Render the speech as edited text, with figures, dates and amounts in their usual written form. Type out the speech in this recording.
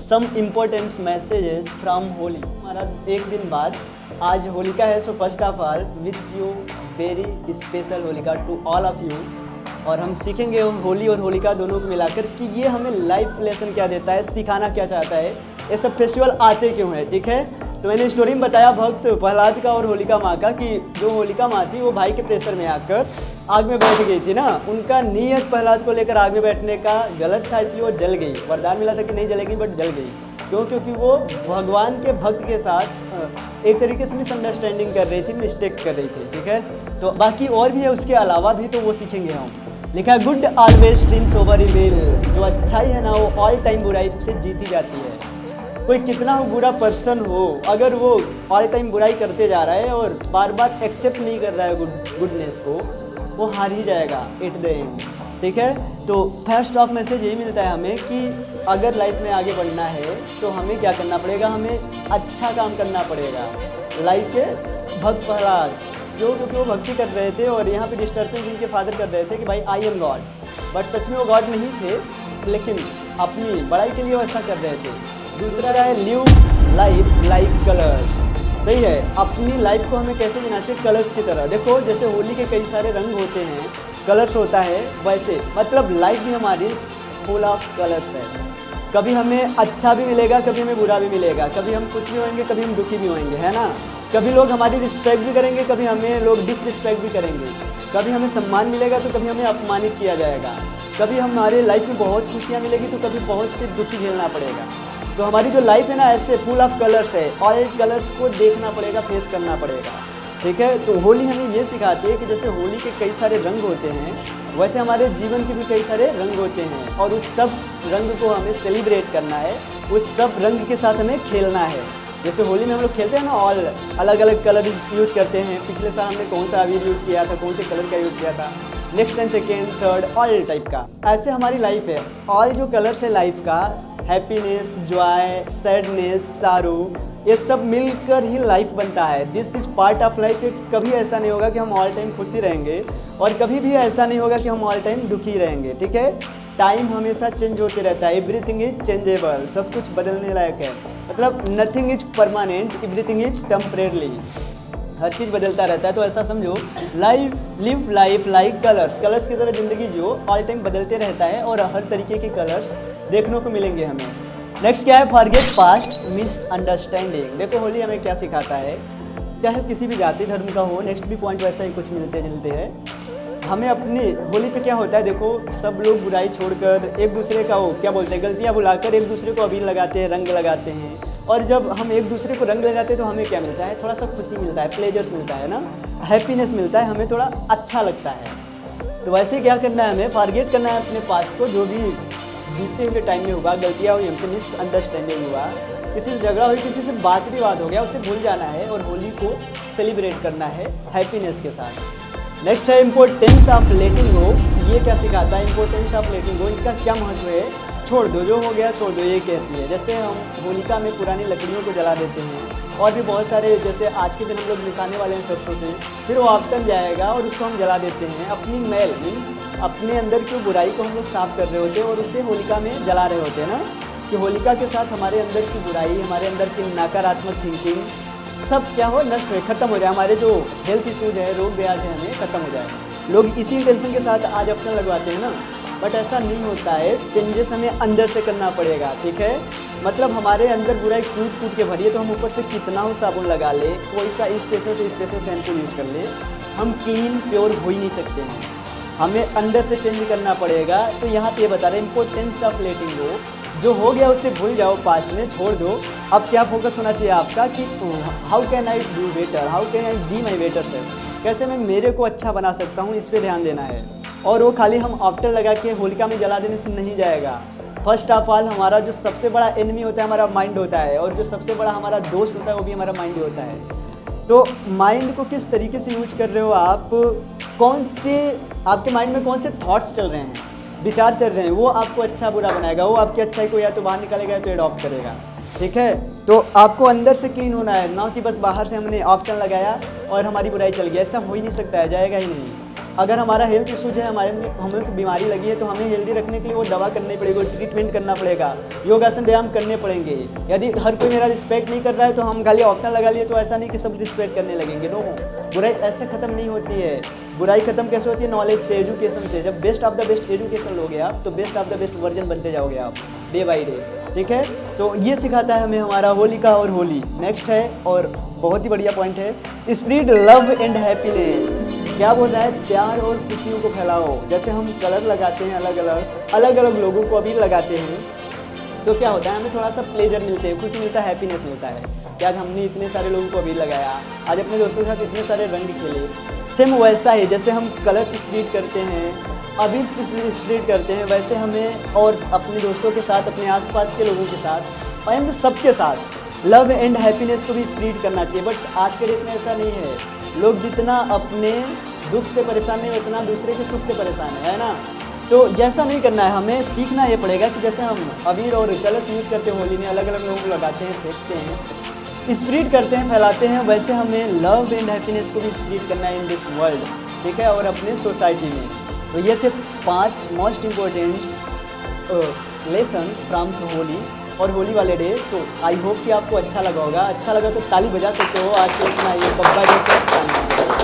Some important messages from Holi. हमारा एक दिन बाद आज होलिका है, so first of all wish you very special Holika to all of you. और हम सीखेंगे होली और होलिका दोनों को मिलाकर कि ये हमें लाइफ लेसन क्या देता है, सिखाना क्या चाहता है, ये सब फेस्टिवल आते क्यों हैं। ठीक है, तो मैंने स्टोरी में बताया भक्त प्रहलाद का और होलिका माँ का कि जो होलिका माँ थी वो भाई के प्रेशर में आकर आग में बैठ गई थी ना। उनका नीयत प्रहलाद को लेकर आग में बैठने का गलत था, इसलिए वो जल गई। वरदान मिला था कि नहीं जलेगी, बट जल गई। क्यों? क्योंकि वो भगवान के भक्त के साथ एक तरीके से मिसअंडरस्टैंडिंग कर रही थी, मिस्टेक कर रही थी। ठीक है, तो बाकी और भी है उसके अलावा भी, तो वो सीखेंगे हम। लिखा है good always TRIMS over evil, जो अच्छाई है ना वो ऑल टाइम बुराई से जीती जाती है। कोई कितना बुरा पर्सन हो, अगर वो ऑल टाइम बुराई करते जा रहा है और बार बार एक्सेप्ट नहीं कर रहा है गुडनेस को, वो हार ही जाएगा एट द एंड। ठीक है, तो फर्स्ट ऑफ मैसेज यही मिलता है हमें कि अगर लाइफ में आगे बढ़ना है तो हमें क्या करना पड़ेगा, हमें अच्छा काम करना पड़ेगा। लाइक भक्त प्रहलाद जो, क्योंकि वो भक्ति कर रहे थे और यहाँ पे डिस्टर्बेंस इनके फादर कर रहे थे कि भाई आई एम गॉड, बट सच में वो गॉड नहीं थे, लेकिन अपनी बड़ाई के लिए वो ऐसा कर रहे थे। दूसरा है लिव लाइफ लाइक कलर्स। सही है, अपनी लाइफ को हमें कैसे जीना चाहिए, कलर्स की तरह। देखो जैसे होली के कई सारे रंग होते हैं, कलर्स होता है, वैसे मतलब लाइफ भी हमारी फुल ऑफ कलर्स है। कभी हमें अच्छा भी मिलेगा, कभी हमें बुरा भी मिलेगा, कभी हम खुश भी होंगे, कभी हम दुखी भी होंगे, है ना। कभी लोग हमारी रिस्पेक्ट भी करेंगे, कभी हमें लोग डिसरिस्पेक्ट भी करेंगे। कभी हमें सम्मान मिलेगा तो कभी हमें अपमानित किया जाएगा। कभी हमारे लाइफ में बहुत खुशियाँ मिलेगी तो कभी बहुत से दुखी झेलना पड़ेगा। तो हमारी जो लाइफ है ना ऐसे फुल ऑफ कलर्स है, ऑल कलर्स को देखना पड़ेगा, फेस करना पड़ेगा। ठीक है, तो होली हमें ये सिखाती है कि जैसे होली के कई सारे रंग होते हैं, वैसे हमारे जीवन के भी कई सारे रंग होते हैं और उस सब रंग को हमें सेलिब्रेट करना है, उस सब रंग के साथ हमें खेलना है। जैसे होली में हम लोग खेलते हैं ना, ऑल अलग अलग कलर यूज़ करते हैं। पिछले साल हमने कौन सा अबीर यूज़ किया था, कौन से कलर का यूज़ किया था, next time second third all type का। ऐसे हमारी लाइफ है, ऑल जो कलर्स है लाइफ का, हैप्पीनेस, जॉय, सैडनेस, सारू, ये सब मिलकर ही लाइफ बनता है। This is part of life. कभी ऐसा नहीं होगा कि हम ऑल टाइम खुशी रहेंगे और कभी भी ऐसा नहीं होगा कि हम ऑल टाइम दुखी रहेंगे। ठीक है, टाइम हमेशा चेंज होते रहता है, एवरीथिंग इज चेंजेबल, सब कुछ बदलने लायक है। मतलब nothing is permanent, everything is temporary, हर चीज़ बदलता रहता है। तो ऐसा समझो live life like colours, colours की तरह ज़िंदगी जियो, ऑल टाइम बदलते रहता है और हर तरीके के कलर्स देखने को मिलेंगे हमें। नेक्स्ट क्या है, फॉरगेट पास्ट मिसअंडरस्टैंडिंग। देखो होली हमें क्या सिखाता है, चाहे किसी भी जाति धर्म का हो, नेक्स्ट भी पॉइंट वैसा ही कुछ मिलते जुलते हैं। हमें अपनी होली पे क्या होता है, देखो सब लोग बुराई छोड़कर एक दूसरे का वो क्या बोलते हैं, गलतियाँ बुलाकर एक दूसरे को अबीर लगाते हैं, रंग लगाते हैं। और जब हम एक दूसरे को रंग लगाते हैं तो हमें क्या मिलता है, थोड़ा सा खुशी मिलता है, प्लेजर्स मिलता है ना, हैप्पीनेस मिलता है, हमें थोड़ा अच्छा लगता है। तो वैसे क्या करना है, हमें फॉरगेट करना है अपने पास्ट को, जो भी बीते हुए टाइम में हुआ, गलतियाँ हुई, हमसे मिसअंडरस्टैंडिंग हुआ, किसी से झगड़ा हुई, किसी से बात विवाद हो गया, उससे भूल जाना है और होली को सेलिब्रेट करना है हैप्पीनेस के साथ। नेक्स्ट है इम्पोर्टेंस ऑफ लेटिंग गो। ये क्या सिखाता है, इम्पोर्टेंस ऑफ लेटिंग गो, इसका क्या महत्व है, छोड़ दो, जो हो गया छोड़ दो, ये कहती है। जैसे हम होलिका में पुरानी लकड़ियों को जला देते हैं और भी बहुत सारे, जैसे आज के दिन हम लोग मिसाने वाले हैं सरसों से, फिर वो आफ्टर जाएगा और उसको हम जला देते हैं। अपनी मैल मीन्स अपने अंदर की बुराई को हम लोग साफ कर रहे होते हैं और उसे होलिका में जला रहे होते हैं ना, कि होलिका के साथ हमारे अंदर की बुराई, हमारे अंदर की नकारात्मक थिंकिंग सब क्या हो, नष्ट हो, खत्म हो जाए, हमारे जो हेल्थ इश्यूज है, रोग ब्याज है, हमें खत्म हो जाए। लोग इसी टेंशन के साथ आज अपना लगवाते हैं ना, बट ऐसा नहीं होता है, चेंजेस हमें अंदर से करना पड़ेगा। ठीक है, मतलब हमारे अंदर बुराई कूट कूट के भरी है, तो हम ऊपर से कितना हो साबुन लगा ले, कोई सा स्पेशल से स्पेशल शैम्पू यूज़ कर ले, हम क्लीन प्योर हो ही नहीं सकते हैं, हमें अंदर से चेंज करना पड़ेगा। तो यहाँ पे ये बता रहे हैं इम्पोर्टेंस ऑफ लेटिंग गो, जो हो गया उसे भूल जाओ, पास्ट में छोड़ दो। अब क्या फोकस होना चाहिए आपका कि how can I do better, how can I be my better self, कैसे मैं मेरे को अच्छा बना सकता हूँ, इस पर ध्यान देना है। और वो खाली हम आफ्टर लगा के होलिका में जला देने से नहीं जाएगा। फर्स्ट ऑफ ऑल हमारा जो सबसे बड़ा एनिमी होता है हमारा माइंड होता है, और जो सबसे बड़ा हमारा दोस्त होता है वो भी हमारा माइंड होता है। तो माइंड को किस तरीके से यूज कर रहे हो आप, कौन से आपके माइंड में कौन से थॉट्स चल रहे हैं, विचार चल रहे हैं, वो आपको अच्छा बुरा बनाएगा, वो आपकी अच्छाई को या तो बाहर निकालेगा या तो एडॉप्ट करेगा। ठीक है, तो आपको अंदर से क्लीन होना है, ना कि बस बाहर से हमने ऑप्शन लगाया और हमारी बुराई चल गई, ऐसा हो ही नहीं सकता है, जाएगा ही नहीं। अगर हमारा हेल्थ इशूज है, हमें कोई बीमारी लगी है, तो हमें हेल्दी रखने के लिए वो दवा करनी पड़ेगी, ट्रीटमेंट करना पड़ेगा, योगासन व्यायाम करने पड़ेंगे। यदि हर कोई मेरा रिस्पेक्ट नहीं कर रहा है तो हम खाली ऑप्शन लगा लिए तो ऐसा नहीं कि सब रिस्पेक्ट करने लगेंगे। नो, बुराई ऐसे ख़त्म नहीं होती है। बुराई खत्म कैसे होती है? नॉलेज से, एजुकेशन से। जब best of the best education लोगे आप तो best of the best version बनते जाओगे आप डे बाई डे। ठीक है, तो ये सिखाता है हमें हमारा होलिका और होली। नेक्स्ट है और बहुत ही बढ़िया पॉइंट है, स्प्रेड लव एंड हैप्पीनेस। क्या बोल रहा है? प्यार और खुशियों को फैलाओ। जैसे हम कलर लगाते हैं अलग अलग लोगों को अबीर लगाते हैं तो क्या होता है, हमें थोड़ा सा प्लेजर मिलते हैं, खुशी मिलता है, हैप्पीनेस मिलता है कि आज हमने इतने सारे लोगों को अबीर लगाया, आज अपने दोस्तों के साथ इतने सारे रंग खेले। सेम वैसा ही जैसे हम कलर स्प्रेड करते हैं, अबीर स्प्रेड करते हैं, वैसे हमें और अपने दोस्तों के साथ, अपने आसपास के लोगों के साथ एंड सबके साथ लव एंड हैप्पीनेस को भी स्प्रेड करना चाहिए। बट आज के डेट में ऐसा नहीं है। लोग जितना अपने दुख से परेशान नहीं उतना दूसरे के सुख से परेशान है ना। तो ऐसा नहीं करना है, हमें सीखना ये पड़ेगा कि जैसे हम अबीर और कलर यूज करते हैं होली में, अलग अलग लोगों को लगाते हैं, फेंकते हैं, स्प्रेड करते हैं, फैलाते हैं, वैसे हमें लव एंड हैप्पीनेस को भी स्प्रेड करना है इन दिस वर्ल्ड। ठीक है, और अपने सोसाइटी में। तो ये थे 5 most important lessons from Holi और होली वाले डे। तो आई होप कि आपको अच्छा लगा होगा। अच्छा लगा तो ताली बजा सकते हो। आज के इतना ये बब्बा जैसे